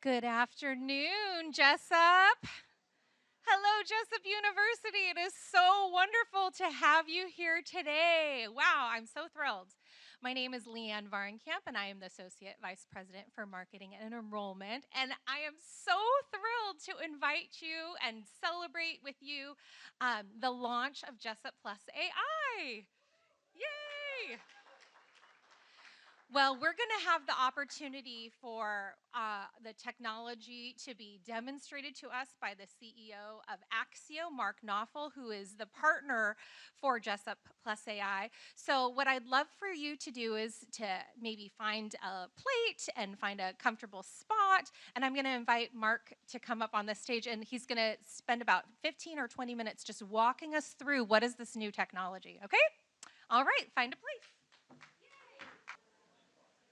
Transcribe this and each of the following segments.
Good afternoon, Jessup. Hello, Jessup University. It is so wonderful to have you here today. Wow, I'm so thrilled. My name is Leanne Varenkamp, and I am the Associate Vice President for Marketing and Enrollment. And I am so thrilled to invite you and celebrate with you the launch of Jessup Plus AI. Yay! Well, we're going to have the opportunity for the technology to be demonstrated to us by the CEO of Axio, Mark Knopfel, who is the partner for Jessup Plus AI. So what I'd love for you to do is to maybe find a plate and find a comfortable spot. And I'm going to invite Mark to come up on the stage, and he's going to spend about 15 or 20 minutes just walking us through what is this new technology, okay? All right, find a place.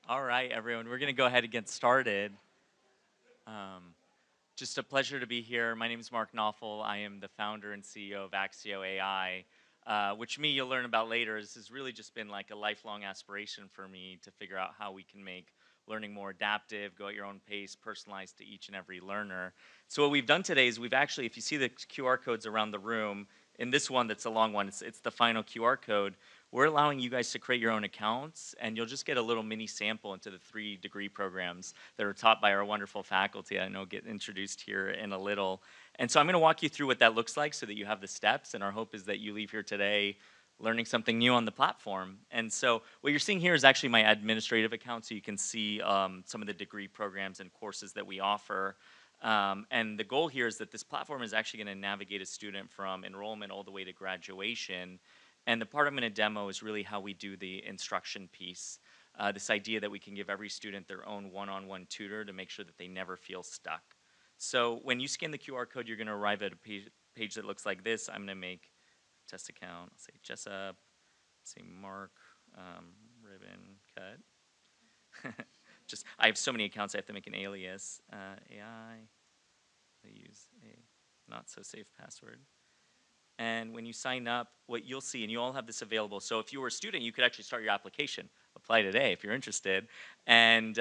All right, everyone, we're going to go ahead and get started. Just a pleasure to be here. My name is Mark Knopfel. I am the founder and CEO of Axio AI, which you'll learn about later. This has really just been like a lifelong aspiration for me to figure out how we can make learning more adaptive, go at your own pace, personalized to each and every learner. So what we've done today is we've actually, if you see the QR codes around the room, in this one that's a long one, it's the final QR code, we're allowing you guys to create your own accounts, and you'll just get a little mini sample into the 3 degree programs that are taught by our wonderful faculty. I know get introduced here in a little. And so I'm going to walk you through what that looks like so that you have the steps, and our hope is that you leave here today learning something new on the platform. And so what you're seeing here is actually my administrative account, so you can see some of the degree programs and courses that we offer. And the goal here is that this platform is actually going to navigate a student from enrollment all the way to graduation. And the part I'm going to demo is really how we do the instruction piece. This idea that we can give every student their own one-on-one tutor to make sure that they never feel stuck. So when you scan the QR code, you're going to arrive at a page that looks like this. I'm going to make a test account. I'll say Jessup, say Mark, ribbon cut. I have so many accounts, I have to make an alias. AI, I use a not so safe password. And when you sign up, what you'll see, and you all have this available, so if you were a student, you could actually start your application. Apply today if you're interested. And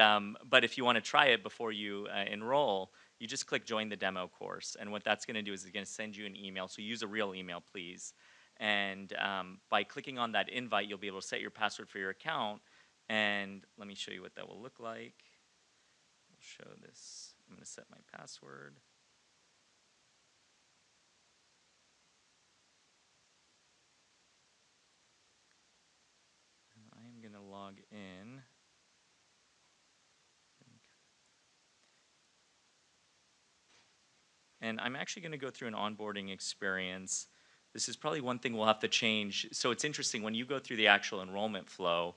but if you want to try it before you enroll, you just click join the demo course. And what that's going to do is it's going to send you an email. So use a real email, please. And by clicking on that invite, you'll be able to set your password for your account. And let me show you what that will look like. We'll show this. I'm going to set my password. I'm going to log in. And I'm actually going to go through an onboarding experience. This is probably one thing we'll have to change. So it's interesting, when you go through the actual enrollment flow,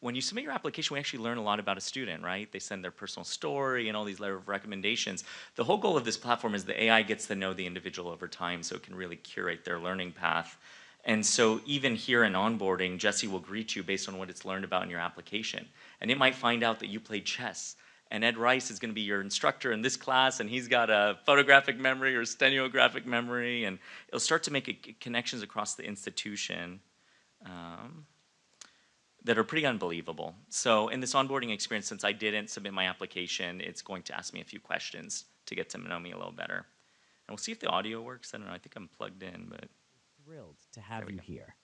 when you submit your application, we actually learn a lot about a student, right? They send their personal story and all these letter of recommendations. The whole goal of this platform is the AI gets to know the individual over time so it can really curate their learning path. And so even here in onboarding, Jesse will greet you based on what it's learned about in your application. And it might find out that you played chess. And Ed Rice is going to be your instructor in this class, and he's got a photographic memory or stenographic memory, and it'll start to make connections across the institution that are pretty unbelievable. So in this onboarding experience, since I didn't submit my application, it's going to ask me a few questions to get to know me a little better. And we'll see if the audio works. I don't know, I think I'm plugged in, but... Thrilled to have you here.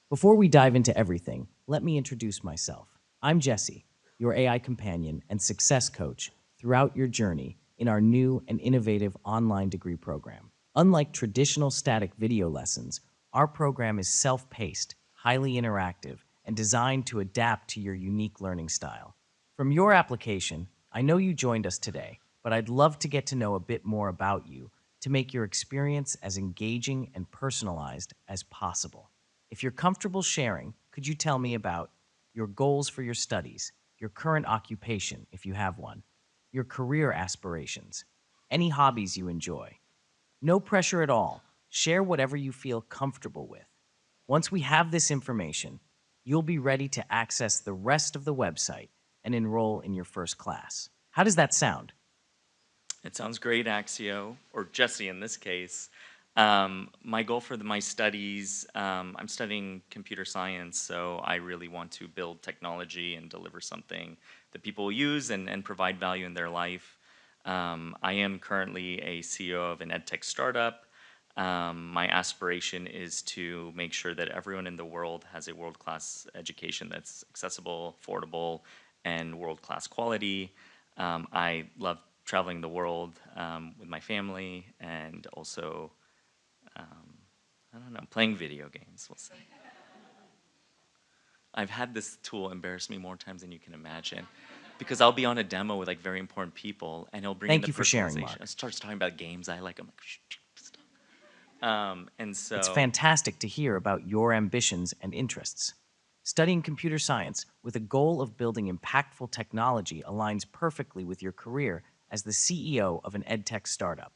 Before we dive into everything, let me introduce myself. I'm Jesse, your AI companion and success coach throughout your journey in our new and innovative online degree program. Unlike traditional static video lessons, our program is self-paced, highly interactive, and designed to adapt to your unique learning style. From your application, I know you joined us today, but I'd love to get to know a bit more about you to make your experience as engaging and personalized as possible. If you're comfortable sharing, could you tell me about your goals for your studies, your current occupation, if you have one, your career aspirations, any hobbies you enjoy? No pressure at all. Share whatever you feel comfortable with. Once we have this information, you'll be ready to access the rest of the website and enroll in your first class. How does that sound? It sounds great, Axio, or Jesse in this case. My goal for my studies, I'm studying computer science, so I really want to build technology and deliver something that people will use and provide value in their life. I am currently a CEO of an edtech startup. My aspiration is to make sure that everyone in the world has a world-class education that's accessible, affordable, and world-class quality. I love traveling the world with my family and also I don't know, playing video games, we'll say. I've had this tool embarrass me more times than you can imagine because I'll be on a demo with like very important people and he'll bring in Thank the you for sharing, personalization. Mark. It starts talking about games I like. I'm like, shh, stop. And It's so, fantastic to hear about your ambitions and interests. Studying computer science with a goal of building impactful technology aligns perfectly with your career as the CEO of an edtech startup.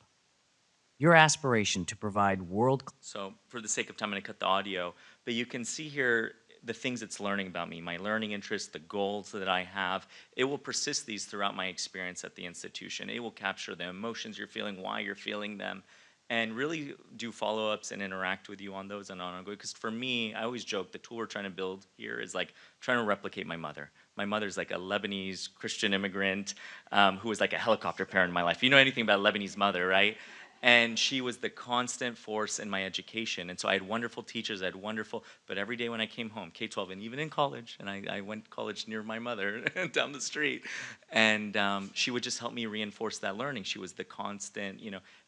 Your aspiration to provide world so for the sake of time, I'm going to cut the audio, but you can see here the things it's learning about me, my learning interests, the goals that I have. It will persist these throughout my experience at the institution. It will capture the emotions you're feeling, why you're feeling them, and really do follow-ups and interact with you on those and ongoing. Because for me, I always joke the tool we're trying to build here is like trying to replicate my mother. My mother's like a Lebanese Christian immigrant who was like a helicopter parent in my life. If you know anything about Lebanese mother, right? And she was the constant force in my education. And so I had wonderful teachers, I had wonderful, but every day when I came home, K-12, and even in college, and I went to college near my mother down the street, and she would just help me reinforce that learning. She was the constant,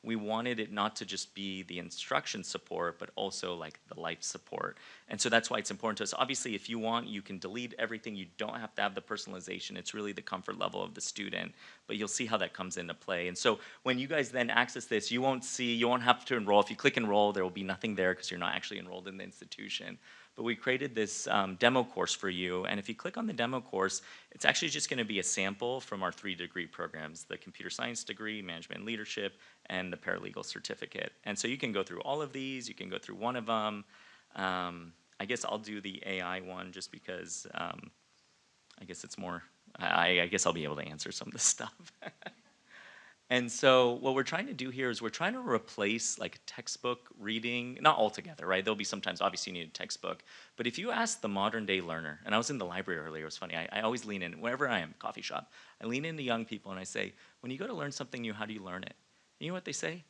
we wanted it not to just be the instruction support, but also like the life support. And so that's why it's important to us. Obviously, if you want, you can delete everything. You don't have to have the personalization. It's really the comfort level of the student, but you'll see how that comes into play. And so when you guys then access this, you won't have to enroll. If you click enroll, there will be nothing there because you're not actually enrolled in the institution. But we created this demo course for you, and if you click on the demo course, it's actually just going to be a sample from our 3-degree programs, the computer science degree, management and leadership, and the paralegal certificate. And so you can go through all of these, you can go through one of them. I guess I'll do the AI one just because I guess it's more, I guess I'll be able to answer some of this stuff. And so what we're trying to do here is we're trying to replace like textbook reading, not altogether, right? There'll be sometimes, obviously you need a textbook, but if you ask the modern day learner, and I was in the library earlier, it was funny, I always lean in, wherever I am, coffee shop, I lean into young people and I say, when you go to learn something new, how do you learn it? And you know what they say?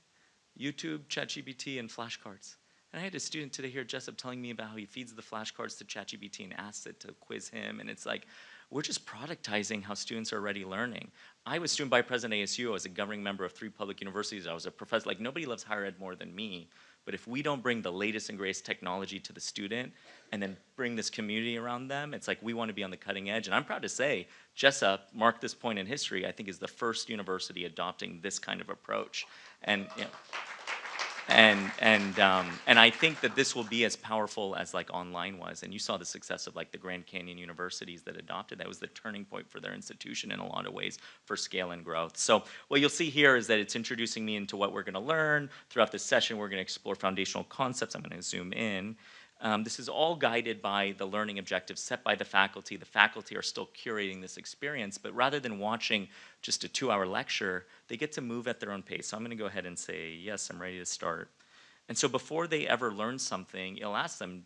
YouTube, ChatGPT, and flashcards. And I had a student today here at Jessup telling me about how he feeds the flashcards to ChatGPT and asks it to quiz him, and it's like, we're just productizing how students are already learning. I was student body president at ASU. I was a governing member of 3 public universities. I was a professor. Like, nobody loves higher ed more than me. But if we don't bring the latest and greatest technology to the student and then bring this community around them, it's like we want to be on the cutting edge. And I'm proud to say Jessup marked this point in history, I think, is the first university adopting this kind of approach. And and I think that this will be as powerful as like online was. And you saw the success of like the Grand Canyon universities that adopted. That was the turning point for their institution in a lot of ways for scale and growth. So what you'll see here is that it's introducing me into what we're going to learn. Throughout this session, we're going to explore foundational concepts. I'm going to zoom in. This is all guided by the learning objectives set by the faculty. The faculty are still curating this experience, but rather than watching just a 2-hour lecture, they get to move at their own pace. So I'm going to go ahead and say, yes, I'm ready to start. And so before they ever learn something, you'll ask them,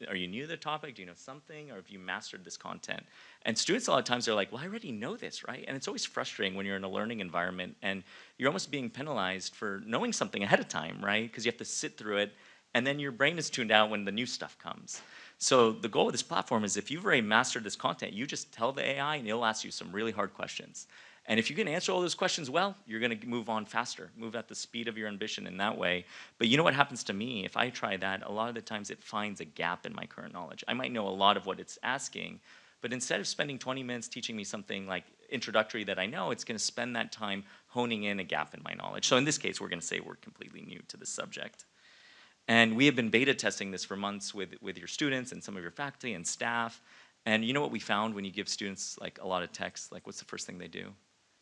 are you new to the topic? Do you know something? Or have you mastered this content? And students a lot of times are like, well, I already know this, right? And it's always frustrating when you're in a learning environment and you're almost being penalized for knowing something ahead of time, right? Because you have to sit through it, and then your brain is tuned out when the new stuff comes. So the goal of this platform is if you've already mastered this content, you just tell the AI and it'll ask you some really hard questions. And if you can answer all those questions well, you're going to move on faster, move at the speed of your ambition in that way. But you know what happens to me? If I try that, a lot of the times it finds a gap in my current knowledge. I might know a lot of what it's asking, but instead of spending 20 minutes teaching me something like introductory that I know, it's going to spend that time honing in a gap in my knowledge. So in this case, we're going to say we're completely new to this subject. And we have been beta testing this for months with your students and some of your faculty and staff. And you know what we found when you give students like a lot of text? Like, what's the first thing they do?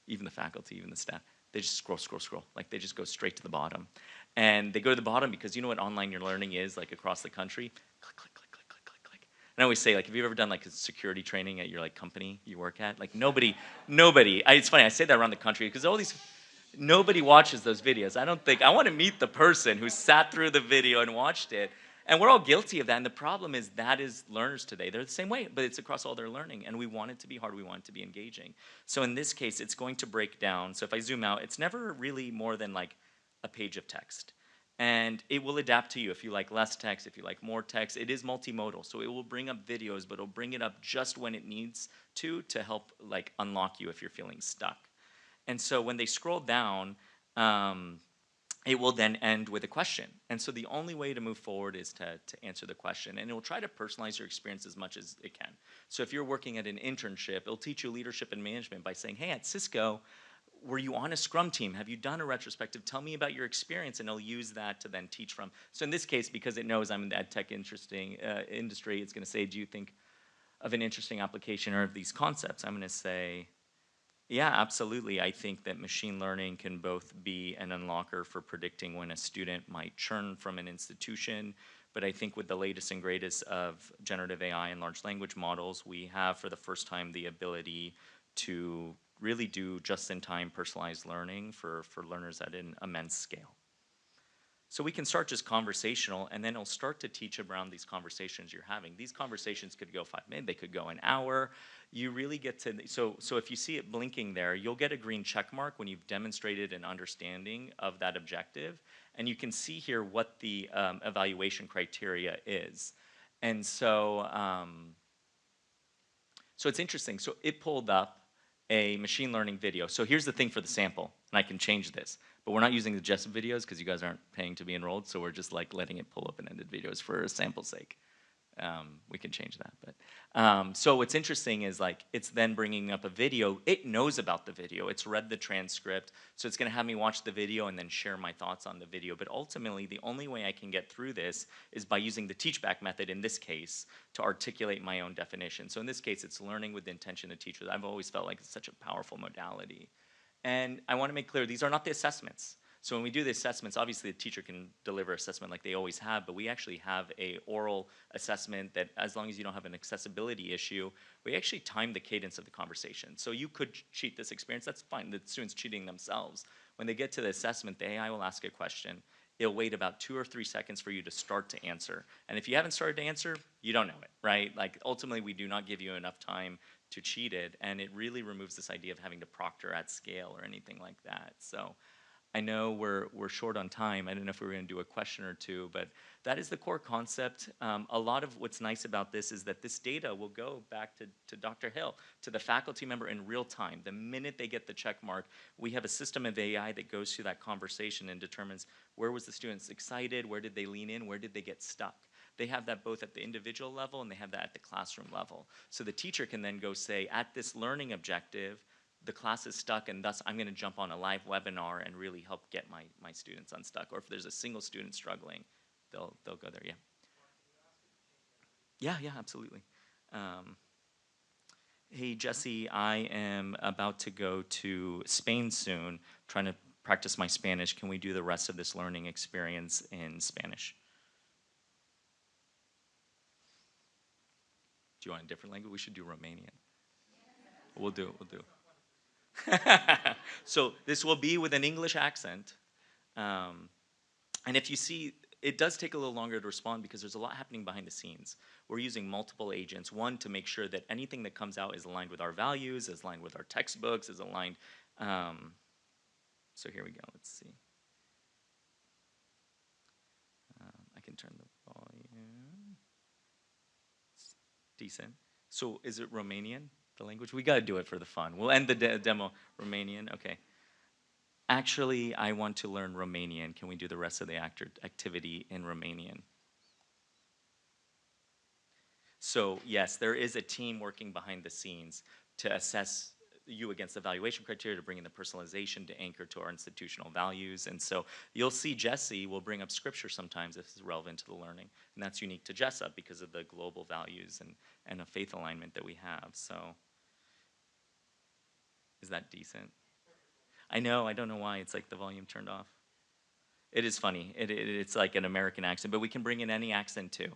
Even the faculty, even the staff, they just scroll, scroll, scroll. Like, they just go straight to the bottom. And they go to the bottom because you know what online your learning is, like across the country? Click, click, click, click, click, click, click. And I always say, like, have you ever done like a security training at your like company you work at? Like, nobody, it's funny, I say that around the country because all these, Nobody watches those videos. I want to meet the person who sat through the video and watched it. And we're all guilty of that. And the problem is that is learners today. They're the same way, but it's across all their learning. And we want it to be hard. We want it to be engaging. So in this case, it's going to break down. So if I zoom out, it's never really more than like a page of text. And it will adapt to you if you like less text, if you like more text. It is multimodal. So it will bring up videos, but it'll bring it up just when it needs to help like unlock you if you're feeling stuck. And so when they scroll down, it will then end with a question. And so the only way to move forward is to answer the question. And it will try to personalize your experience as much as it can. So if you're working at an internship, it'll teach you leadership and management by saying, hey, at Cisco, were you on a Scrum team? Have you done a retrospective? Tell me about your experience, and it'll use that to then teach from. So in this case, because it knows I'm in the ed tech industry, it's going to say, do you think of an interesting application or of these concepts? I'm going to say, yeah, absolutely. I think that machine learning can both be an unlocker for predicting when a student might churn from an institution, but I think with the latest and greatest of generative AI and large language models, we have for the first time the ability to really do just-in-time personalized learning for learners at an immense scale. So we can start just conversational, and then it'll start to teach around these conversations you're having. These conversations could go 5 minutes, they could go an hour. You really get to, so if you see it blinking there, you'll get a green check mark when you've demonstrated an understanding of that objective. And you can see here what the evaluation criteria is. And so, so it's interesting. So it pulled up a machine learning video. So here's the thing for the sample, and I can change this. But we're not using the Jessup videos because you guys aren't paying to be enrolled, so we're just like letting it pull open-ended videos for sample's sake. We can change that. But so what's interesting is like it's then bringing up a video. It knows about the video. It's read the transcript, so it's going to have me watch the video and then share my thoughts on the video. But ultimately, the only way I can get through this is by using the teach-back method in this case to articulate my own definition. So in this case, it's learning with the intention to teach. I've always felt like it's such a powerful modality. And I want to make clear, these are not the assessments. So when we do the assessments, obviously the teacher can deliver assessment like they always have, but we actually have a oral assessment that as long as you don't have an accessibility issue, we actually time the cadence of the conversation. So you could cheat this experience, that's fine, the student's cheating themselves. When they get to the assessment, the AI will ask a question. It'll wait about 2 or 3 seconds for you to start to answer. And if you haven't started to answer, you don't know it, right? Like ultimately we do not give you enough time to cheat it, and it really removes this idea of having to proctor at scale or anything like that. So I know we're short on time. I don't know if we were going to do a question or two, but that is the core concept. A lot of what's nice about this is that this data will go back to Dr. Hill, to the faculty member in real time. The minute they get the check mark, we have a system of AI that goes through that conversation and determines where was the students excited, where did they lean in, where did they get stuck. They have that both at the individual level and they have that at the classroom level. So the teacher can then go say, at this learning objective, the class is stuck and thus I'm going to jump on a live webinar and really help get my students unstuck. Or if there's a single student struggling, they'll go there, yeah. Yeah, absolutely. Hey, Jesse, I am about to go to Spain soon, trying to practice my Spanish. Can we do the rest of this learning experience in Spanish? Do you want a different language? We should do Romanian. We'll do. So this will be with an English accent. And if you see, it does take a little longer to respond because there's a lot happening behind the scenes. We're using multiple agents. One, to make sure that anything that comes out is aligned with our values, is aligned with our textbooks, is aligned. So here we go. Let's see. I can turn the volume. It's decent. So is it Romanian, the language? We got to do it for the fun. We'll end the demo. Romanian, okay. Actually, I want to learn Romanian. Can we do the rest of the activity in Romanian? So yes, there is a team working behind the scenes to assess you against evaluation criteria, to bring in the personalization, to anchor to our institutional values. And so you'll see Jesse will bring up scripture sometimes if it's relevant to the learning. And that's unique to Jessup because of the global values and a faith alignment that we have. So is that decent? I know, I don't know why. It's like the volume turned off. It is funny. It's like an American accent, but we can bring in any accent too.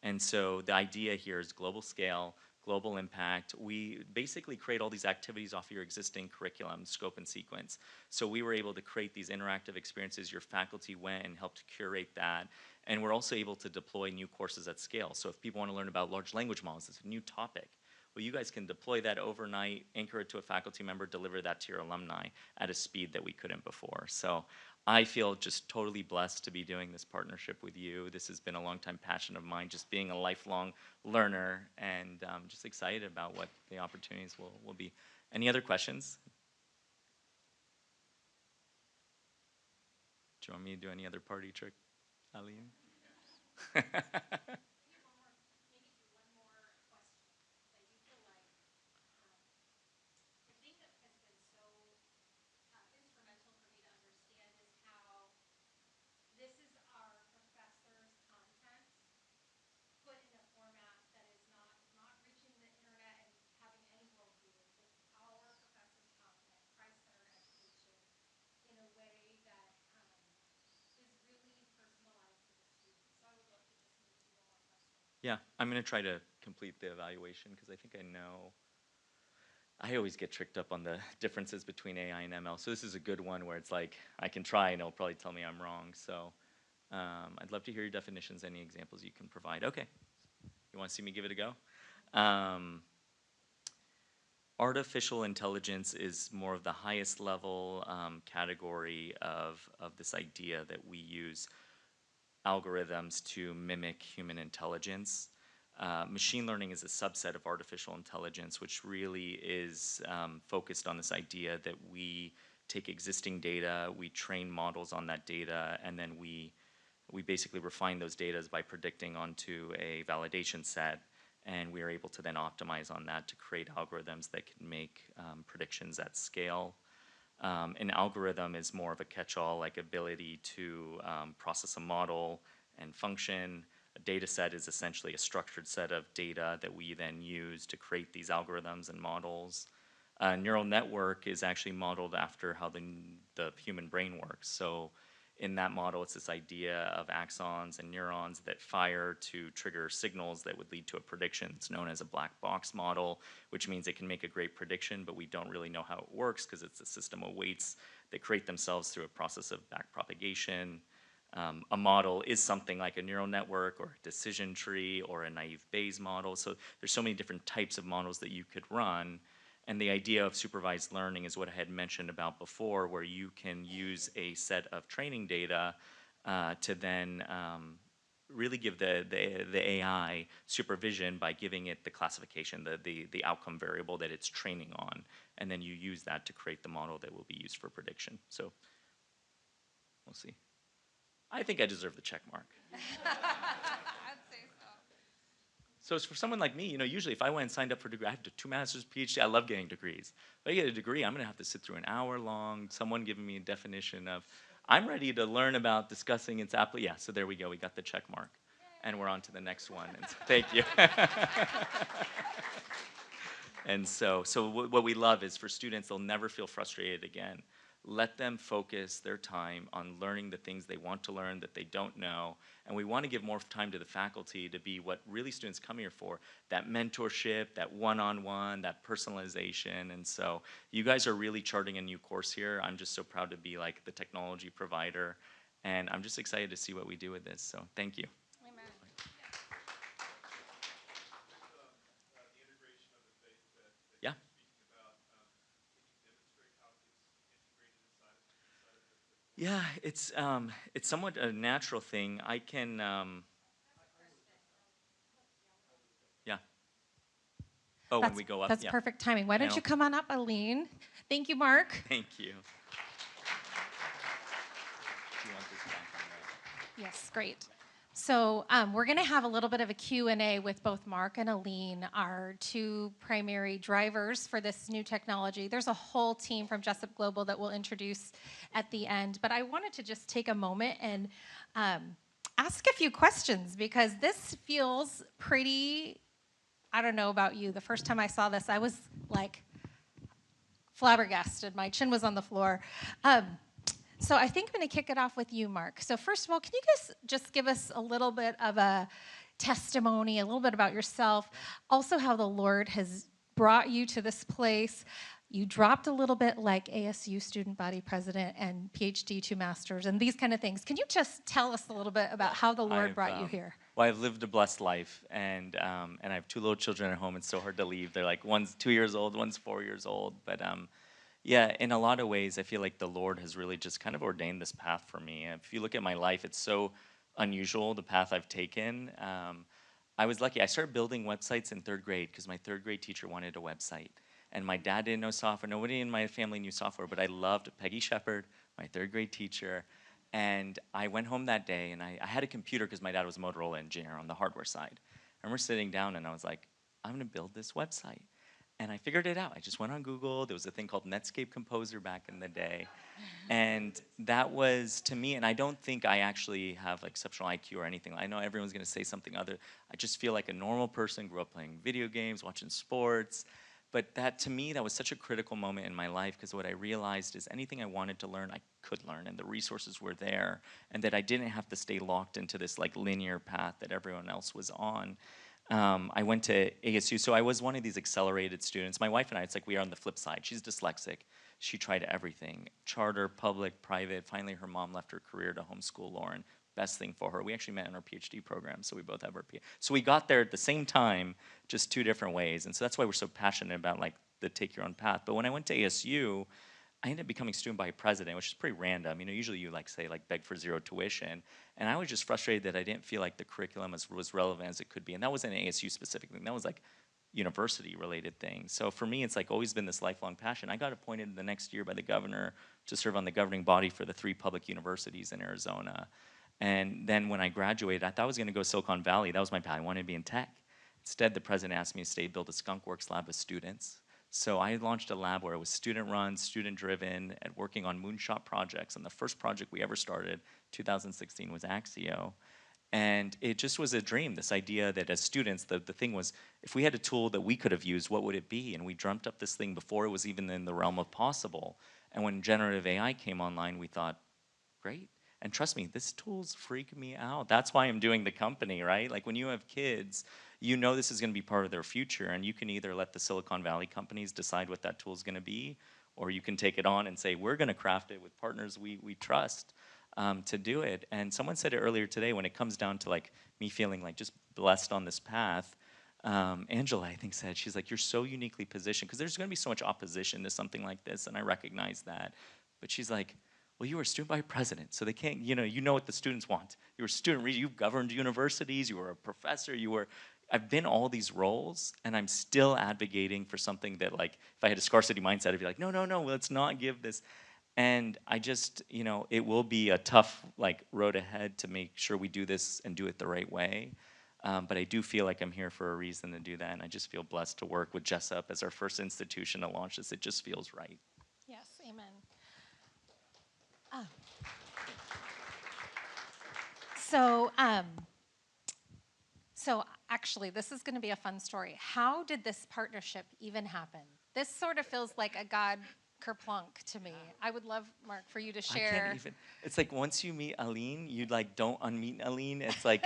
And so the idea here is global scale, global impact. We basically create all these activities off your existing curriculum, scope and sequence. So we were able to create these interactive experiences. Your faculty went and helped curate that. And we're also able to deploy new courses at scale. So if people want to learn about large language models, it's a new topic. Well, you guys can deploy that overnight, anchor it to a faculty member, deliver that to your alumni at a speed that we couldn't before. So I feel just totally blessed to be doing this partnership with you. This has been a long-time passion of mine, just being a lifelong learner, and just excited about what the opportunities will be. Any other questions? Do you want me to do any other party trick, Aline? This is our professor's content put in a format that is not reaching the internet and having any worldview. It's our professor's content, Christ-centered education, in a way that is really personalized to the student. So I would love to just maybe do one more question. Yeah, I'm going to try to complete the evaluation because I think I know. I always get tricked up on the differences between AI and ML. So this is a good one where it's like I can try and it'll probably tell me I'm wrong. So I'd love to hear your definitions, any examples you can provide. Okay, you want to see me give it a go? Artificial intelligence is more of the highest level category of this idea that we use algorithms to mimic human intelligence. Machine learning is a subset of artificial intelligence, which really is focused on this idea that we take existing data, we train models on that data, and then we basically refine those data by predicting onto a validation set, and we are able to then optimize on that to create algorithms that can make predictions at scale. An algorithm is more of a catch-all, like ability to process a model and function. A data set is essentially a structured set of data that we then use to create these algorithms and models. A neural network is actually modeled after how the human brain works. So in that model, it's this idea of axons and neurons that fire to trigger signals that would lead to a prediction. It's known as a black box model, which means it can make a great prediction, but we don't really know how it works because it's a system of weights that create themselves through a process of backpropagation. A model is something like a neural network or a decision tree or a naive Bayes model. So there's so many different types of models that you could run. And the idea of supervised learning is what I had mentioned about before, where you can use a set of training data to then really give the AI supervision by giving it the classification, the outcome variable that it's training on. And then you use that to create the model that will be used for prediction. So we'll see. I think I deserve the check mark. I'd say so. So it's for someone like me, usually if I went and signed up for a degree, I have 2 master's, PhD, I love getting degrees. If I get a degree, I'm gonna have to sit through an hour long, someone giving me a definition of, I'm ready to learn about discussing its application. Yeah, so there we go, we got the check mark. And we're on to the next one, and so, thank you. And so what we love is for students, they'll never feel frustrated again. Let them focus their time on learning the things they want to learn that they don't know. And we want to give more time to the faculty to be what really students come here for, that mentorship, that one-on-one, that personalization. And so you guys are really charting a new course here. I'm just so proud to be like the technology provider. And I'm just excited to see what we do with this. So thank you. Amen. Yeah. Yeah, it's somewhat a natural thing. I can, yeah. Oh, when we go up, That's yeah. perfect timing. Why don't Panel. you come on up, Aline? Thank you, Mark. Thank you. Do you want this back on the- Yes, great. So we're going to have a little bit of a Q&A with both Mark and Aline, our two primary drivers for this new technology. There's a whole team from Jessup Global that we'll introduce at the end, but I wanted to just take a moment and ask a few questions because this feels pretty, I don't know about you, the first time I saw this, I was like flabbergasted. My chin was on the floor. So I think I'm going to kick it off with you, Mark. So first of all, can you guys just give us a little bit of a testimony, a little bit about yourself, also how the Lord has brought you to this place. You dropped a little bit like ASU student body president and PhD to masters and these kind of things. Can you just tell us a little bit about how the Lord brought you here? Well, I've lived a blessed life, and I have 2 little children at home. It's so hard to leave. They're like, one's 2 years old, one's 4 years old. But yeah, in a lot of ways, I feel like the Lord has really just kind of ordained this path for me. If you look at my life, it's so unusual, the path I've taken. I was lucky. I started building websites in 3rd grade because my 3rd grade teacher wanted a website. And my dad didn't know software. Nobody in my family knew software, but I loved Peggy Shepard, my 3rd grade teacher. And I went home that day, and I had a computer because my dad was a Motorola engineer on the hardware side. I remember sitting down, and I was like, I'm going to build this website. And I figured it out. I just went on Google. There was a thing called Netscape Composer back in the day. And that was, to me, and I don't think I actually have exceptional IQ or anything. I know everyone's going to say something other. I just feel like a normal person, grew up playing video games, watching sports. But that, to me, that was such a critical moment in my life, because what I realized is anything I wanted to learn, I could learn, and the resources were there, and that I didn't have to stay locked into this like linear path that everyone else was on. I went to ASU, so I was one of these accelerated students. My wife and I, it's like we are on the flip side. She's dyslexic. She tried everything, charter, public, private. Finally, her mom left her career to homeschool Lauren. Best thing for her. We actually met in our PhD program, so we both have our PhD. So we got there at the same time, just 2 different ways. And so that's why we're so passionate about like the take your own path. But when I went to ASU, I ended up becoming student body president, which is pretty random. You know, usually you like say like beg for 0 tuition. And I was just frustrated that I didn't feel like the curriculum was relevant as it could be. And that wasn't an ASU specific thing. That was like university related thing. So for me, it's like always been this lifelong passion. I got appointed the next year by the governor to serve on the governing body for the 3 public universities in Arizona. And then when I graduated, I thought I was going to go to Silicon Valley. That was my path. I wanted to be in tech. Instead, the president asked me to stay, build a skunkworks lab with students. So I launched a lab where it was student-run, student-driven, and working on moonshot projects. And the first project we ever started, 2016, was Axio. And it just was a dream, this idea that as students, the thing was, if we had a tool that we could have used, what would it be? And we dreamt up this thing before it was even in the realm of possible. And when generative AI came online, we thought, great. And trust me, this tool's freaking me out. That's why I'm doing the company, right? Like when you have kids, you know this is going to be part of their future, and you can either let the Silicon Valley companies decide what that tool's going to be, or you can take it on and say, we're going to craft it with partners we trust to do it. And someone said it earlier today, when it comes down to like me feeling like just blessed on this path, Angela, I think, said, she's like, you're so uniquely positioned, because there's going to be so much opposition to something like this, and I recognize that. But she's like, well, you were a student body president, so they can't, you know what the students want. You were a student, you've governed universities, you were a professor, I've been all these roles, and I'm still advocating for something that, like, if I had a scarcity mindset, I'd be like, no, let's not give this. And I just, it will be a tough, like, road ahead to make sure we do this and do it the right way. But I do feel like I'm here for a reason to do that, and I just feel blessed to work with Jessup as our first institution to launch this. It just feels right. Yes, amen. So, so actually, this is going to be a fun story. How did this partnership even happen? This sort of feels like a God kerplunk to me. I would love, Mark, for you to share. I can't even. It's like once you meet Aline, you like don't unmeet Aline. It's like,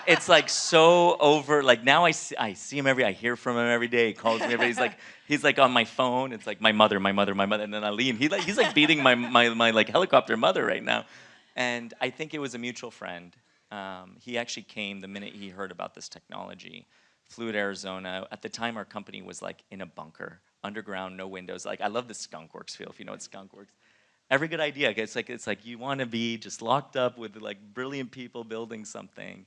it's like so over. Like now I see him I hear from him every day. He calls me every day. He's like on my phone. It's like my mother. And then Aline, he's like beating my like helicopter mother right now. And I think it was a mutual friend. He actually came the minute he heard about this technology. Flew to Arizona. At the time, our company was like in a bunker, underground, no windows. Like I love the skunkworks feel, if you know what skunkworks. Every good idea. It's like you want to be just locked up with like brilliant people building something.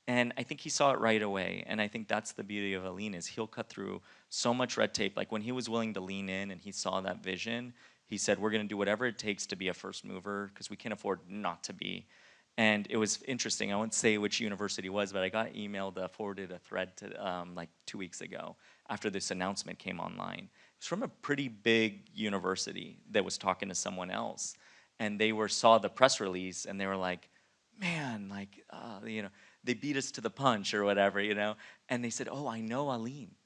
And I think he saw it right away. And I think that's the beauty of Aline, is he'll cut through so much red tape. Like when he was willing to lean in and he saw that vision, he said, we're going to do whatever it takes to be a first mover, because we can't afford not to be. And it was interesting. I won't say which university it was, but I got forwarded a thread to like 2 weeks ago after this announcement came online. It was from a pretty big university that was talking to someone else. And they saw the press release, and they were like, man, like, they beat us to the punch or whatever, And they said, oh, I know Aline.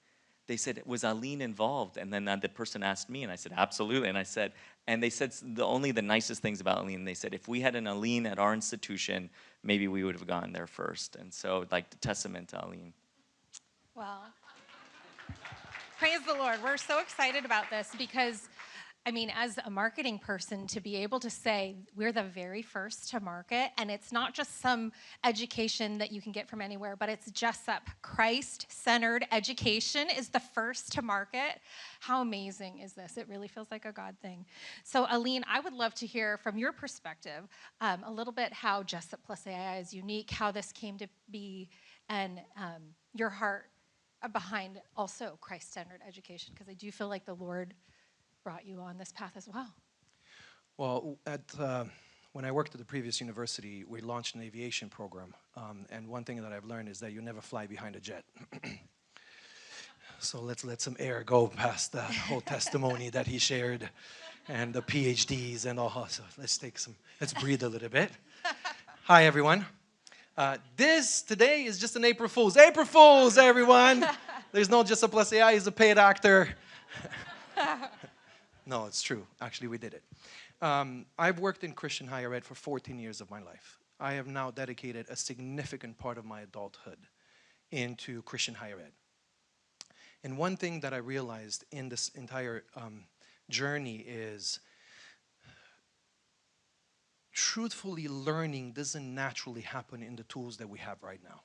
they said, was Aline involved? And then the person asked me, and I said, absolutely. And I said, and they said only the nicest things about Aline. They said, if we had an Aline at our institution, maybe we would have gone there first. And so, like, the testament to Aline. Well, praise the Lord. We're so excited about this because, I mean, as a marketing person, to be able to say we're the very first to market, and it's not just some education that you can get from anywhere, but it's Jessup. Christ-centered education is the first to market. How amazing is this? It really feels like a God thing. So, Aline, I would love to hear from your perspective a little bit how Jessup Plus AI is unique, how this came to be, and your heart behind also Christ-centered education, because I do feel like the Lord brought you on this path as well. Well, when I worked at the previous university, we launched an aviation program. And one thing that I've learned is that you never fly behind a jet. So let's let some air go past the whole testimony that he shared and the PhDs and all. So let's breathe a little bit. Hi, everyone. This today is just an April Fool's. April Fool's, everyone. There's no Jessup Plus AI, he's a paid actor. No, it's true. Actually, we did it. I've worked in Christian higher ed for 14 years of my life. I have now dedicated a significant part of my adulthood into Christian higher ed. And one thing that I realized in this entire journey is truthfully learning doesn't naturally happen in the tools that we have right now.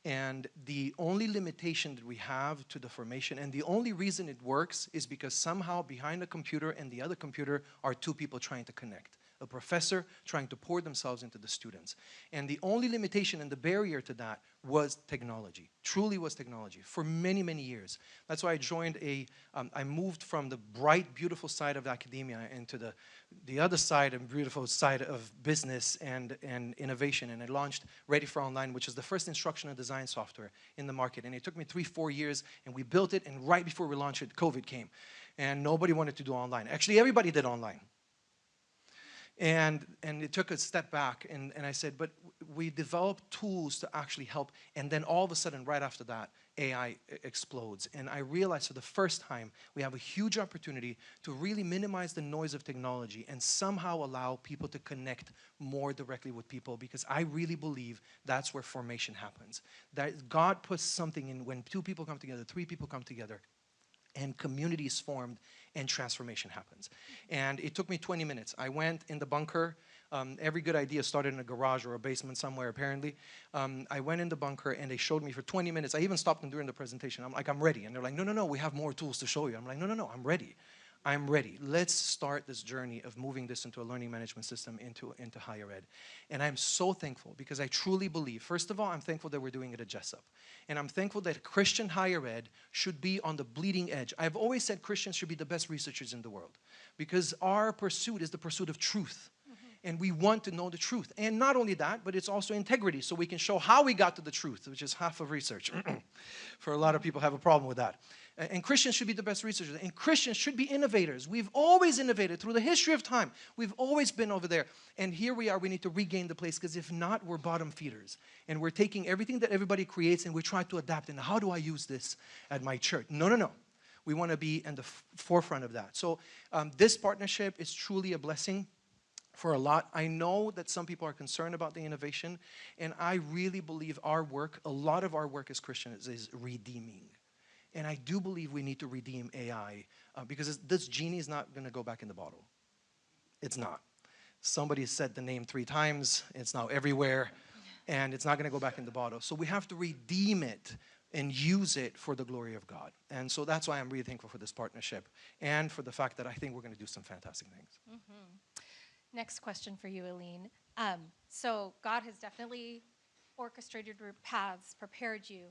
And the only limitation that we have to the formation, and the only reason it works, is because somehow behind the computer and the other computer are two people trying to connect. A professor trying to pour themselves into the students. And the only limitation and the barrier to that was technology, truly was technology, for many, many years. That's why I joined I moved from the bright, beautiful side of academia into the other side and beautiful side of business and innovation. And I launched Ready for Online, which is the first instructional design software in the market. And it took me 3-4 years, and we built it, and right before we launched it, COVID came. And nobody wanted to do online. Actually, everybody did online. And it took a step back, and I said, but we developed tools to actually help, and then all of a sudden, right after that, AI explodes. And I realized for the first time, we have a huge opportunity to really minimize the noise of technology and somehow allow people to connect more directly with people, because I really believe that's where formation happens. That God puts something in when 2 people come together, 3 people come together, and community is formed, and transformation happens. And it took me 20 minutes. I went in the bunker. Every good idea started in a garage or a basement somewhere, apparently. I went in the bunker, and they showed me for 20 minutes. I even stopped them during the presentation. I'm like, I'm ready. And they're like, no, we have more tools to show you. I'm like, no, I'm ready. I'm ready. Let's start this journey of moving this into a learning management system into higher ed. And I'm so thankful, because I truly believe, first of all, I'm thankful that we're doing it at Jessup. And I'm thankful that Christian higher ed should be on the bleeding edge. I've always said Christians should be the best researchers in the world, because our pursuit is the pursuit of truth. And we want to know the truth. And not only that, but it's also integrity, so we can show how we got to the truth, which is half of research. For a lot of people have a problem with that. And Christians should be the best researchers. And Christians should be innovators. We've always innovated through the history of time. We've always been over there. And here we are. We need to regain the place, because if not, we're bottom feeders. And we're taking everything that everybody creates, and we try to adapt. And how do I use this at my church? No. We want to be in the forefront of that. So this partnership is truly a blessing for a lot. I know that some people are concerned about the innovation, and I really believe our work, a lot of our work as Christians, is redeeming. And I do believe we need to redeem AI, because this genie is not going to go back in the bottle. It's not. Somebody said the name 3 times. It's now everywhere, and it's not going to go back in the bottle. So we have to redeem it and use it for the glory of God. And so that's why I'm really thankful for this partnership, and for the fact that I think we're going to do some fantastic things. Next question for you, Aline. So God has definitely orchestrated your paths, prepared you.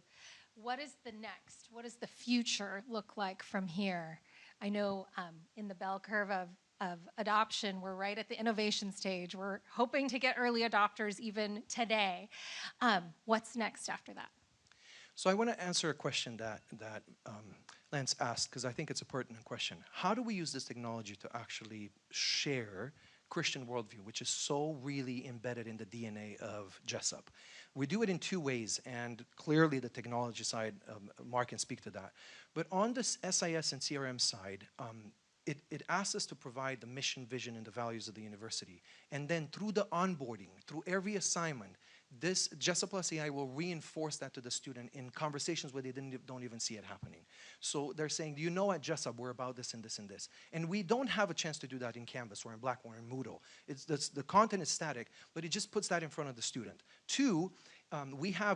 What is the next? What does the future look like from here? I know in the bell curve of adoption, we're right at the innovation stage. We're hoping to get early adopters even today. What's next after that? So I want to answer a question that Lance asked, because I think it's a pertinent question. How do we use this technology to actually share Christian worldview, which is so really embedded in the DNA of Jessup. We do it in two ways, and clearly the technology side, Mark can speak to that. But on this SIS and CRM side, it asks us to provide the mission, vision, and the values of the university. And then through the onboarding, through every assignment, this Jessup Plus AI will reinforce that to the student in conversations where they don't even see it happening. So they're saying, do you know at Jessup we're about this and this and this? And we don't have a chance to do that in Canvas or in Blackboard or in Moodle. The content is static, but it just puts that in front of the student. Two,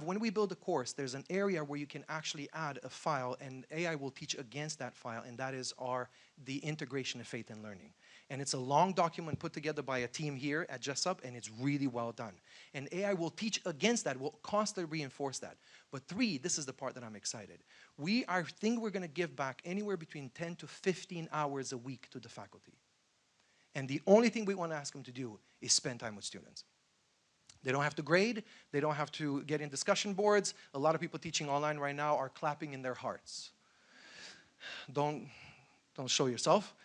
when we build a course, there's an area where you can actually add a file, and AI will teach against that file, and that is the integration of faith and learning. And it's a long document put together by a team here at Jessup, and it's really well done. And AI will teach against that, will constantly reinforce that. But three, this is the part that I'm excited. I think we're going to give back anywhere between 10 to 15 hours a week to the faculty. And the only thing we want to ask them to do is spend time with students. They don't have to grade. They don't have to get in discussion boards. A lot of people teaching online right now are clapping in their hearts. Don't show yourself.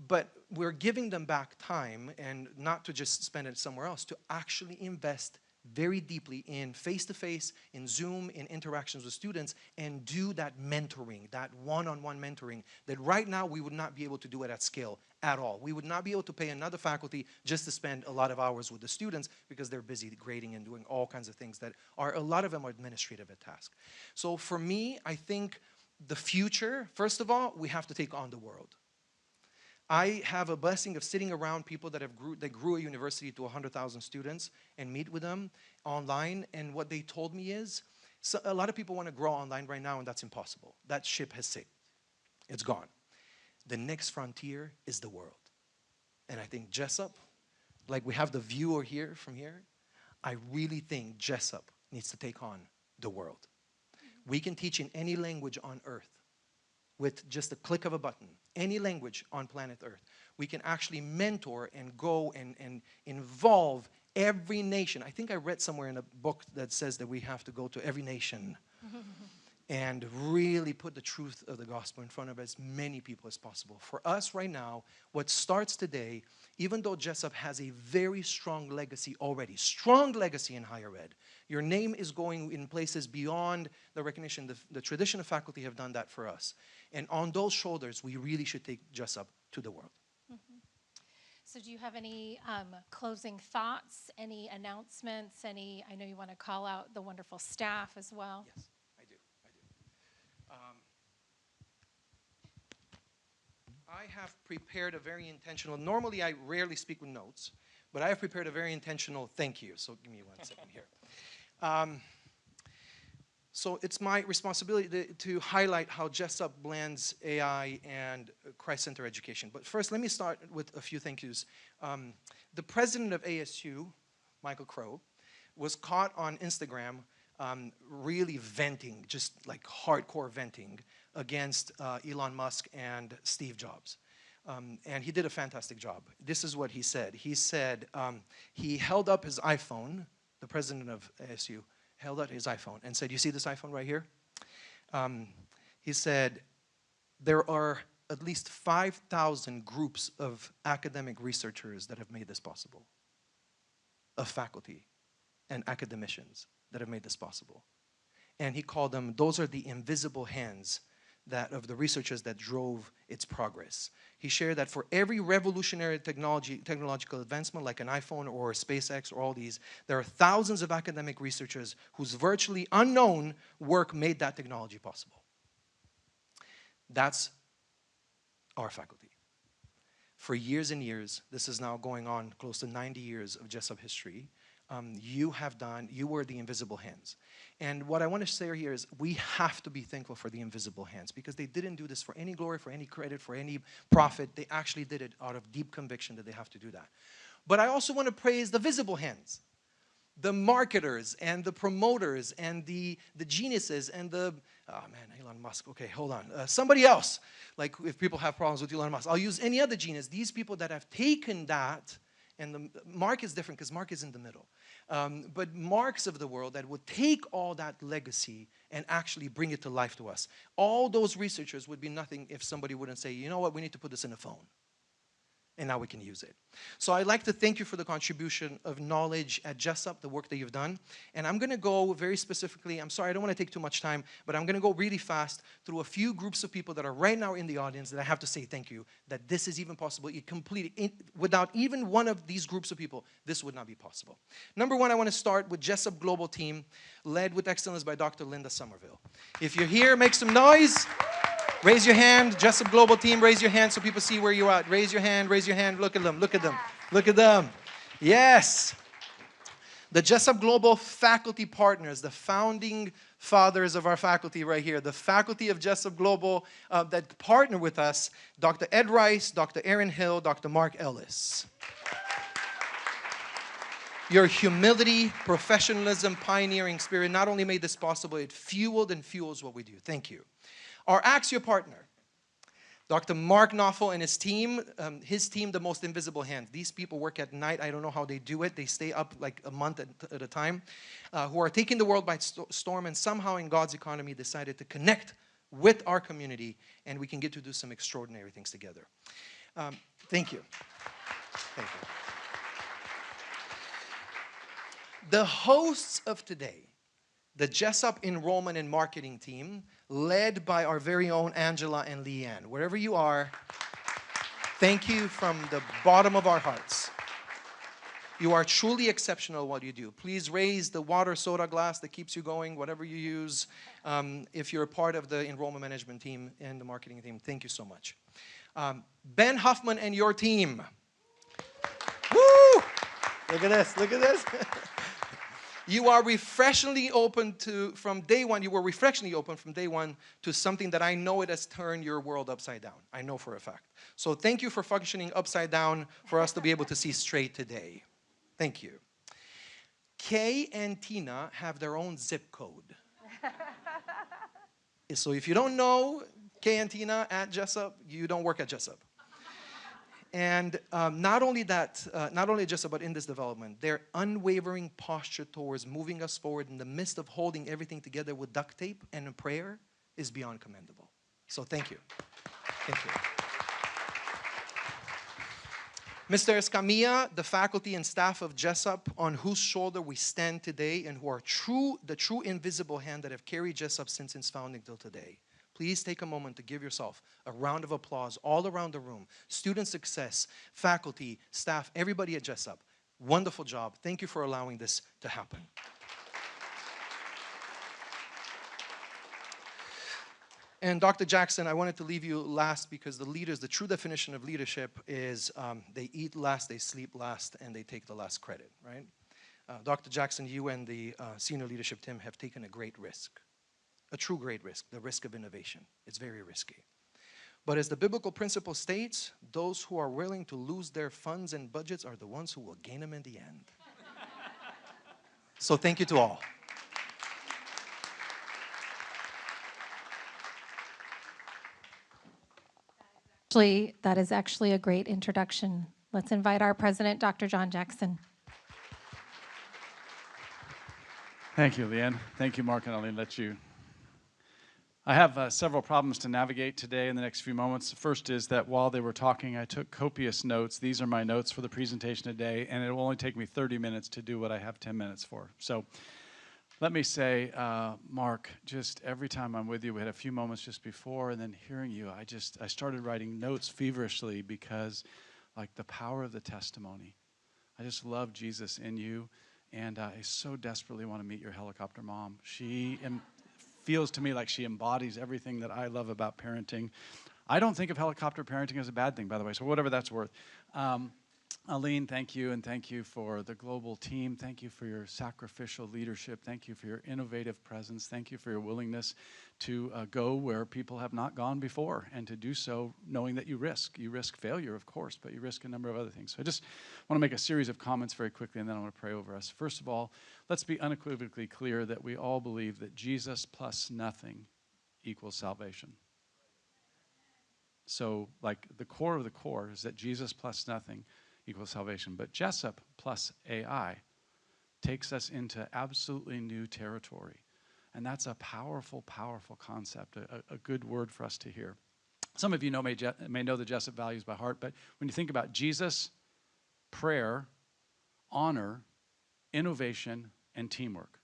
But we're giving them back time, and not to just spend it somewhere else, to actually invest very deeply in face-to-face, in Zoom, in interactions with students, and do that mentoring, that one-on-one mentoring that right now we would not be able to do it at scale at all. We would not be able to pay another faculty just to spend a lot of hours with the students because they're busy grading and doing all kinds of things that are, a lot of them are administrative at task. So for me, I think the future, first of all, we have to take on the world. I have a blessing of sitting around people that grew a university to 100,000 students and meet with them online, and what they told me is, so a lot of people want to grow online right now, and that's impossible. That ship has sailed. It's gone. The next frontier is the world. And I think Jessup, like we have the viewer here from here, I really think Jessup needs to take on the world. We can teach in any language on earth with just a click of a button, any language on planet Earth. We can actually mentor and go and involve every nation. I think I read somewhere in a book that says that we have to go to every nation and really put the truth of the gospel in front of as many people as possible. For us right now, what starts today, even though Jessup has a very strong legacy already, strong legacy in higher ed, your name is going in places beyond the recognition. The tradition of faculty have done that for us. And on those shoulders, we really should take Jessup to the world. So do you have any closing thoughts, any announcements, I know you want to call out the wonderful staff as well. Yes, I do. I have prepared a very intentional, normally I rarely speak with notes, but I have prepared a very intentional thank you. So give me 1 second here. So it's my responsibility to highlight how Jessup blends AI and Christ-centered education. But first, let me start with a few thank yous. The president of ASU, Michael Crow, was caught on Instagram really venting, just like hardcore venting, against Elon Musk and Steve Jobs. And he did a fantastic job. This is what he said. He said he held up his iPhone, the president of ASU, held out his iPhone and said, you see this iPhone right here? He said, there are at least 5,000 groups of academic researchers that have made this possible, of faculty and academicians that have made this possible. And he called them, those are the invisible hands of the researchers that drove its progress. He shared that for every revolutionary technological advancement like an iPhone or SpaceX or all these, there are thousands of academic researchers whose virtually unknown work made that technology possible. That's our faculty. For years and years, this is now going on close to 90 years of Jessup history, you were the invisible hands. And what I want to say here is we have to be thankful for the invisible hands because they didn't do this for any glory, for any credit, for any profit. They actually did it out of deep conviction that they have to do that. But I also want to praise the visible hands, the marketers and the promoters and the geniuses and the, oh man, Elon Musk, okay, hold on. Somebody else, like if people have problems with Elon Musk, I'll use any other genius. These people that have taken that, and Mark is different because Mark is in the middle. But Marks of the world that would take all that legacy and actually bring it to life to us. All those researchers would be nothing if somebody wouldn't say, you know what, we need to put this in a phone. and now we can use it. So I'd like to thank you for the contribution of knowledge at Jessup, the work that you've done. And I'm going to go very specifically, I'm sorry, I don't want to take too much time, but I'm going to go really fast through a few groups of people that are right now in the audience that I have to say thank you, that this is even possible. Without even one of these groups of people, this would not be possible. Number one, I want to start with Jessup Global Team, led with excellence by Dr. Linda Somerville. If you're here, make some noise. Raise your hand, Jessup Global Team, raise your hand so people see where you're at. Raise your hand, look at them, look at them, look at them. Yes. The Jessup Global faculty partners, the founding fathers of our faculty right here, the faculty of Jessup Global that partner with us, Dr. Ed Rice, Dr. Aaron Hill, Dr. Mark Ellis. Your humility, professionalism, pioneering spirit not only made this possible, it fueled and fuels what we do. Thank you. Our Axio partner, Dr. Mark Knopfel and his team, The Most Invisible Hand. These people work at night. I don't know how they do it. They stay up like a month at a time, who are taking the world by storm and somehow in God's economy decided to connect with our community and we can get to do some extraordinary things together. Thank you. Thank you. The hosts of today, the Jessup Enrollment and Marketing Team, led by our very own Angela and Leanne. Wherever you are, thank you from the bottom of our hearts. You are truly exceptional at what you do. Please raise the water soda glass that keeps you going, whatever you use. If you're a part of the enrollment management team and the marketing team, thank you so much. Ben Huffman and your team. Woo! Look at this, look at this. You are refreshingly open from day one to something that I know it has turned your world upside down. I know for a fact. So thank you for functioning upside down for us to be able to see straight today. Thank you. Kay and Tina have their own zip code. So if you don't know Kay and Tina at Jessup, you don't work at Jessup. And not only Jessup, but in this development, their unwavering posture towards moving us forward in the midst of holding everything together with duct tape and a prayer is beyond commendable. So thank you. Thank you. Mr. Escamilla, the faculty and staff of Jessup, on whose shoulder we stand today and who are the true invisible hand that have carried Jessup since its founding till today. Please take a moment to give yourself a round of applause all around the room. Student success, faculty, staff, everybody at Jessup. Wonderful job. Thank you for allowing this to happen. And Dr. Jackson, I wanted to leave you last because the leaders, the true definition of leadership is they eat last, they sleep last, and they take the last credit, right? Dr. Jackson, you and the senior leadership team have taken a great risk. A true great risk, the risk of innovation. It's very risky. But as the biblical principle states, those who are willing to lose their funds and budgets are the ones who will gain them in the end. So thank you to all. That is actually a great introduction. Let's invite our president, Dr. John Jackson. Thank you, Leanne. Thank you, Mark, and I'll let you. I have several problems to navigate today in the next few moments. The first is that while they were talking, I took copious notes. These are my notes for the presentation today, and it will only take me 30 minutes to do what I have 10 minutes for. So let me say, Mark, just every time I'm with you, we had a few moments just before, and then hearing you, I started writing notes feverishly because, like, the power of the testimony. I just love Jesus in you, and I so desperately want to meet your helicopter mom. She feels to me like she embodies everything that I love about parenting. I don't think of helicopter parenting as a bad thing, by the way, so whatever that's worth. Aline, thank you, and thank you for the global team. Thank you for your sacrificial leadership. Thank you for your innovative presence. Thank you for your willingness to go where people have not gone before, and to do so knowing that you risk. You risk failure, of course, but you risk a number of other things. So I just want to make a series of comments very quickly, and then I want to pray over us. First of all, let's be unequivocally clear that we all believe that Jesus plus nothing equals salvation. So, like, the core of the core is that Jesus plus nothing equals salvation. But Jessup plus AI takes us into absolutely new territory. And that's a powerful, powerful concept, a good word for us to hear. Some of you may know the Jessup values by heart, but when you think about Jesus, prayer, honor, innovation, and teamwork.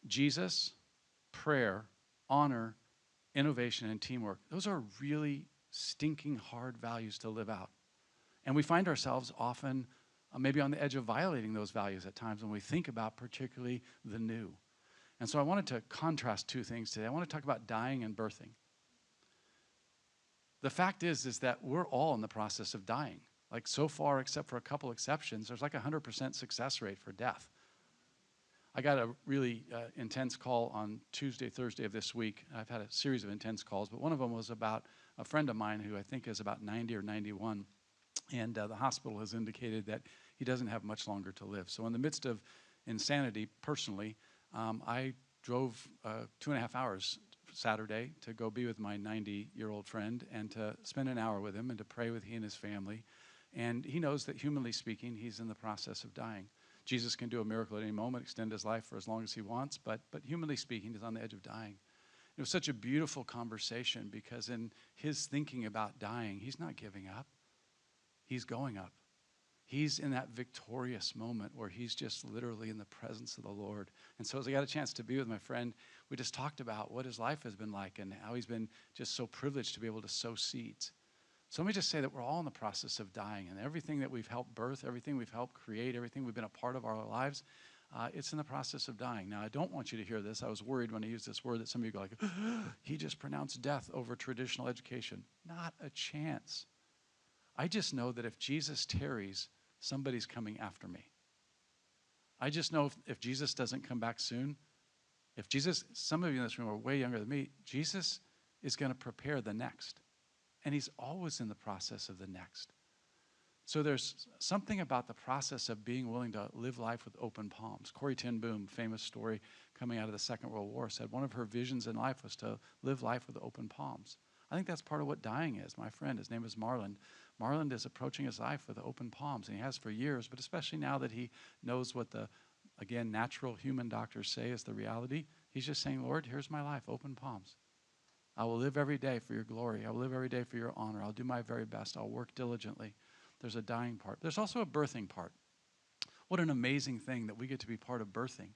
Jesus, prayer, honor, innovation, and teamwork. Those are really stinking hard values to live out. And we find ourselves often maybe on the edge of violating those values at times when we think about particularly the new. And so I wanted to contrast two things today. I want to talk about dying and birthing. The fact is that we're all in the process of dying. Like so far, except for a couple exceptions, there's like a 100% success rate for death. I got a really intense call on Tuesday, Thursday of this week. I've had a series of intense calls, but one of them was about a friend of mine who I think is about 90 or 91. And the hospital has indicated that he doesn't have much longer to live. So in the midst of insanity, personally, I drove 2.5 hours Saturday to go be with my 90-year-old friend and to spend an hour with him and to pray with he and his family. And he knows that humanly speaking, he's in the process of dying. Jesus can do a miracle at any moment, extend his life for as long as he wants, but humanly speaking, he's on the edge of dying. It was such a beautiful conversation because in his thinking about dying, he's not giving up. He's going up. He's in that victorious moment where he's just literally in the presence of the Lord. And so as I got a chance to be with my friend, we just talked about what his life has been like and how he's been just so privileged to be able to sow seeds. So let me just say that we're all in the process of dying, and everything that we've helped birth, everything we've helped create, everything we've been a part of our lives, it's in the process of dying. Now, I don't want you to hear this. I was worried when I used this word that some of you go like, he just pronounced death over traditional education. Not a chance. I just know that if Jesus tarries, somebody's coming after me. I just know if Jesus doesn't come back soon, some of you in this room are way younger than me, Jesus is going to prepare the next. And he's always in the process of the next. So there's something about the process of being willing to live life with open palms. Corrie ten Boom, famous story coming out of the Second World War, said one of her visions in life was to live life with open palms. I think that's part of what dying is. My friend, his name is Marlon. Marlon is approaching his life with open palms, and he has for years, but especially now that he knows what the, again, natural human doctors say is the reality, he's just saying, Lord, here's my life, open palms. I will live every day for your glory. I will live every day for your honor. I'll do my very best. I'll work diligently. There's a dying part. There's also a birthing part. What an amazing thing that we get to be part of birthing.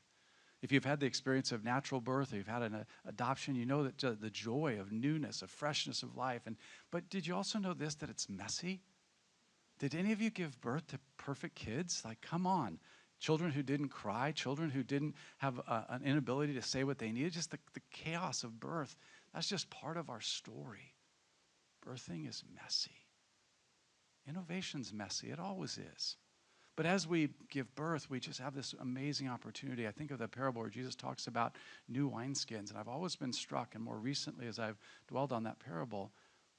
If you've had the experience of natural birth or you've had an adoption, you know that the joy of newness, of freshness of life. But did you also know this, that it's messy? Did any of you give birth to perfect kids? Like, come on. Children who didn't cry, children who didn't have an inability to say what they needed, just the chaos of birth. That's just part of our story. Birthing is messy. Innovation's messy. It always is. But as we give birth, we just have this amazing opportunity. I think of the parable where Jesus talks about new wineskins. And I've always been struck, and more recently as I've dwelled on that parable,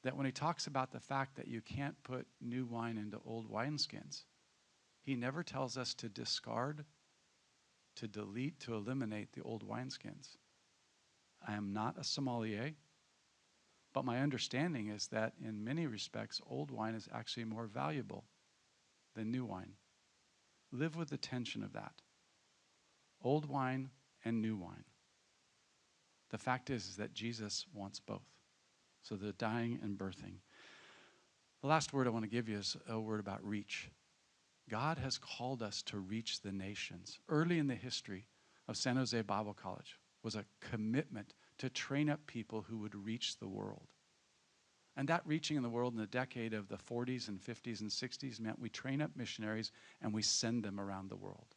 that when he talks about the fact that you can't put new wine into old wineskins, he never tells us to discard, to delete, to eliminate the old wineskins. I am not a sommelier, but my understanding is that in many respects, old wine is actually more valuable than new wine. Live with the tension of that. Old wine and new wine. The fact is that Jesus wants both. So the dying and birthing. The last word I want to give you is a word about reach. God has called us to reach the nations. Early in the history of San Jose Bible College was a commitment to train up people who would reach the world. And that reaching in the world in the decade of the 40s and 50s and 60s meant we train up missionaries and we send them around the world.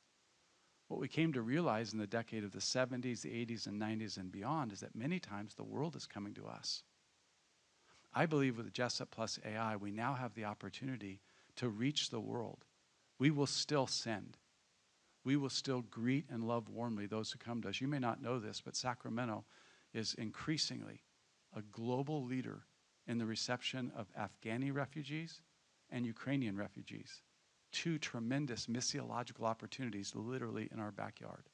What we came to realize in the decade of the 70s, the 80s, and 90s and beyond is that many times the world is coming to us. I believe with Jessup plus AI, we now have the opportunity to reach the world. We will still send. We will still greet and love warmly those who come to us. You may not know this, but Sacramento is increasingly a global leader in the reception of Afghani refugees and Ukrainian refugees. Two tremendous missiological opportunities literally in our backyard.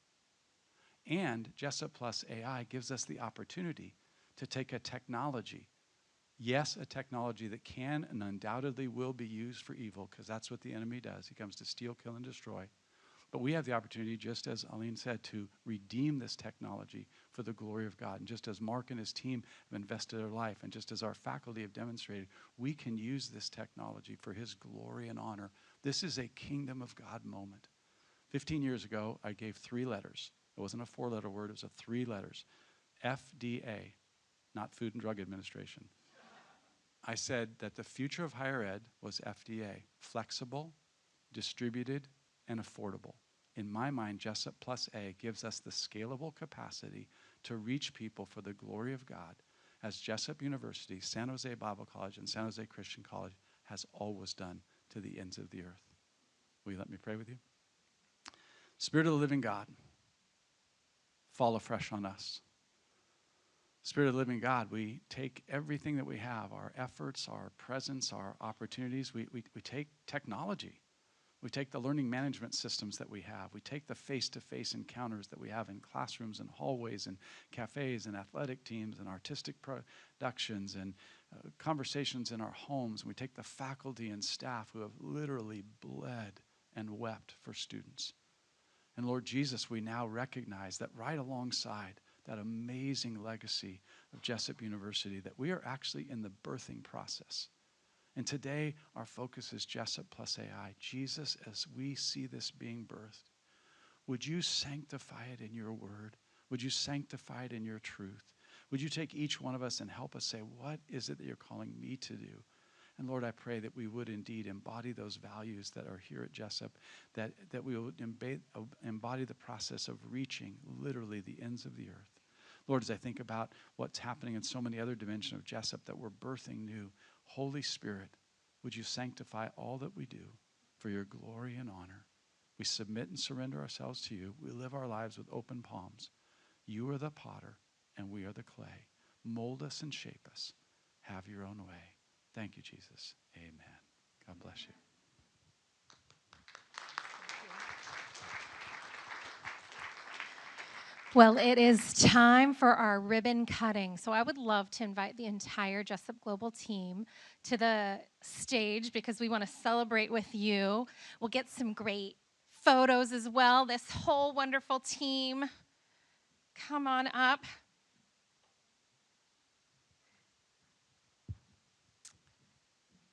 And Jessup plus AI gives us the opportunity to take a technology, yes, a technology that can and undoubtedly will be used for evil, because that's what the enemy does. He comes to steal, kill, and destroy. But we have the opportunity, just as Aline said, to redeem this technology for the glory of God. And just as Mark and his team have invested their life, and just as our faculty have demonstrated, we can use this technology for his glory and honor. This is a kingdom of God moment. 15 years ago, I gave 3 letters. It wasn't a 4-letter word, it was a 3 letters. FDA, not Food and Drug Administration. I said that the future of higher ed was FDA, flexible, distributed, and affordable. In my mind, Jessup plus A gives us the scalable capacity to reach people for the glory of God, as Jessup University, San Jose Bible College, and San Jose Christian College has always done to the ends of the earth. Will you let me pray with you? Spirit of the living God, fall afresh on us. Spirit of the living God, we take everything that we have, our efforts, our presence, our opportunities, we take technology. We take the learning management systems that we have. We take the face-to-face encounters that we have in classrooms and hallways and cafes and athletic teams and artistic productions and conversations in our homes. And we take the faculty and staff who have literally bled and wept for students. And Lord Jesus, we now recognize that right alongside that amazing legacy of Jessup University, that we are actually in the birthing process. And today, our focus is Jessup plus AI. Jesus, as we see this being birthed, would you sanctify it in your word? Would you sanctify it in your truth? Would you take each one of us and help us say, what is it that you're calling me to do? And Lord, I pray that we would indeed embody those values that are here at Jessup, that we would embody the process of reaching literally the ends of the earth. Lord, as I think about what's happening in so many other dimensions of Jessup that we're birthing new, Holy Spirit, would you sanctify all that we do for your glory and honor? We submit and surrender ourselves to you. We live our lives with open palms. You are the potter and we are the clay. Mold us and shape us. Have your own way. Thank you, Jesus. Amen. God bless you. Well, it is time for our ribbon cutting. So I would love to invite the entire Jessup Global team to the stage because we want to celebrate with you. We'll get some great photos as well. This whole wonderful team, come on up.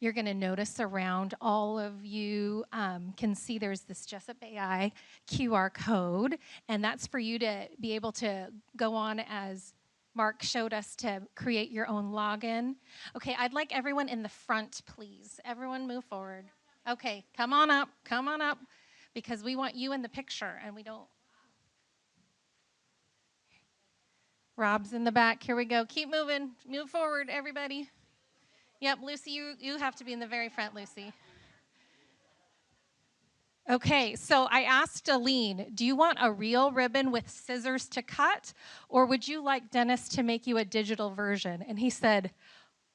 You're going to notice around all of you can see there's this Jessup AI QR code, and that's for you to be able to go on, as Mark showed us, to create your own login. Okay, I'd like everyone in the front, please. Everyone move forward. Okay, come on up, because we want you in the picture, and we don't. Rob's in the back. Here we go. Keep moving. Move forward, everybody. Yep, Lucy, you have to be in the very front, Lucy. Okay, so I asked Aline, do you want a real ribbon with scissors to cut, or would you like Dennis to make you a digital version? And he said,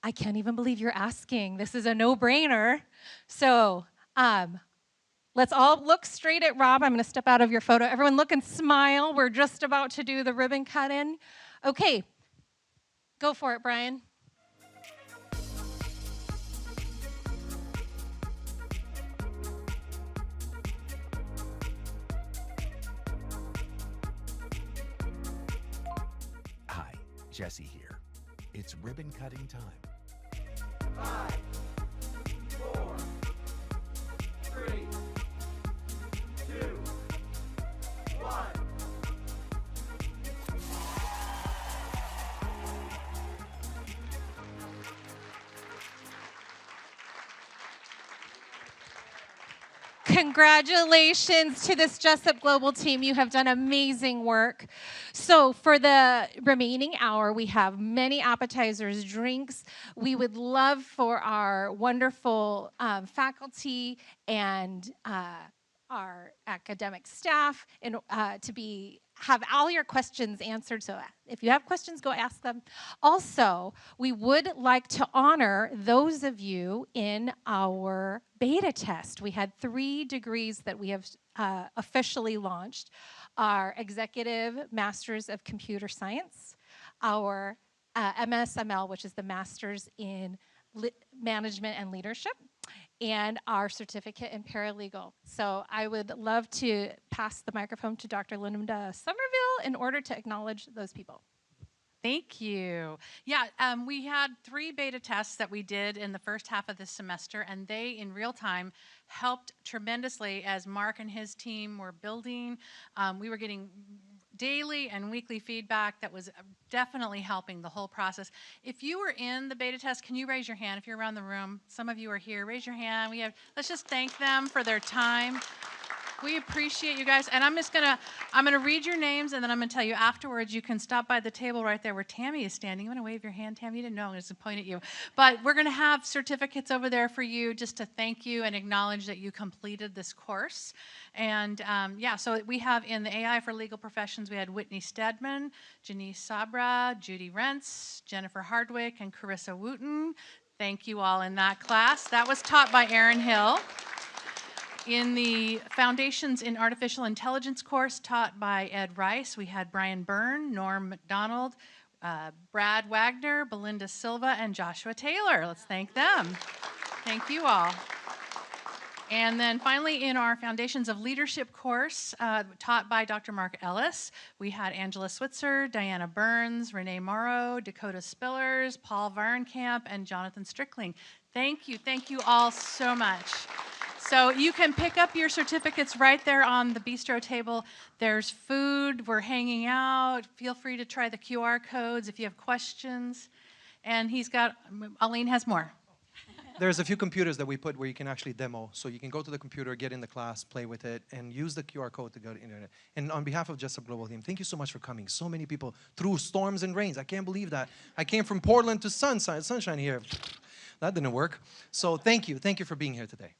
I can't even believe you're asking. This is a no-brainer. So let's all look straight at Rob. I'm going to step out of your photo. Everyone look and smile. We're just about to do the ribbon cut-in. Okay, go for it, Brian. Jesse here. It's ribbon cutting time. 5, 4, 3, 2, 1. Congratulations to this Jessup Global team. You have done amazing work. So for the remaining hour, we have many appetizers, drinks. We would love for our wonderful faculty and our academic staff to have all your questions answered. So if you have questions, go ask them. Also, we would like to honor those of you in our beta test. We had 3 degrees that we have officially launched: our Executive Masters of Computer Science, our MSML, which is the Masters in Management and Leadership, and our certificate in paralegal. So I would love to pass the microphone to Dr. Linda Somerville in order to acknowledge those people. Thank you. Yeah, we had 3 beta tests that we did in the first half of this semester, and they, in real time, helped tremendously as Mark and his team were building. We were getting daily and weekly feedback that was definitely helping the whole process. If you were in the beta test, can you raise your hand if you're around the room? Some of you are here. Raise your hand. Let's just thank them for their time. We appreciate you guys, and I'm gonna read your names, and then I'm gonna tell you afterwards. You can stop by the table right there where Tammy is standing. You wanna wave your hand, Tammy? You didn't know. I'm just point at you. But we're gonna have certificates over there for you just to thank you and acknowledge that you completed this course. And yeah, so we have in the AI for Legal Professions, we had Whitney Stedman, Janice Sabra, Judy Rentz, Jennifer Hardwick, and Carissa Wooten. Thank you all in that class. That was taught by Erin Hill. In the Foundations in Artificial Intelligence course taught by Ed Rice, we had Brian Byrne, Norm McDonald, Brad Wagner, Belinda Silva, and Joshua Taylor. Let's thank them. Thank you all. And then finally, in our Foundations of Leadership course, taught by Dr. Mark Ellis, we had Angela Switzer, Diana Burns, Renee Morrow, Dakota Spillers, Paul Varenkamp, and Jonathan Strickling. Thank you all so much. So you can pick up your certificates right there on the bistro table. There's food, we're hanging out. Feel free to try the QR codes if you have questions. And Aline has more. There's a few computers that we put where you can actually demo. So you can go to the computer, get in the class, play with it, and use the QR code to go to the internet. And on behalf of Jessup Global Team, thank you so much for coming. So many people through storms and rains. I can't believe that. I came from Portland to sunshine here. That didn't work. So thank you. Thank you for being here today.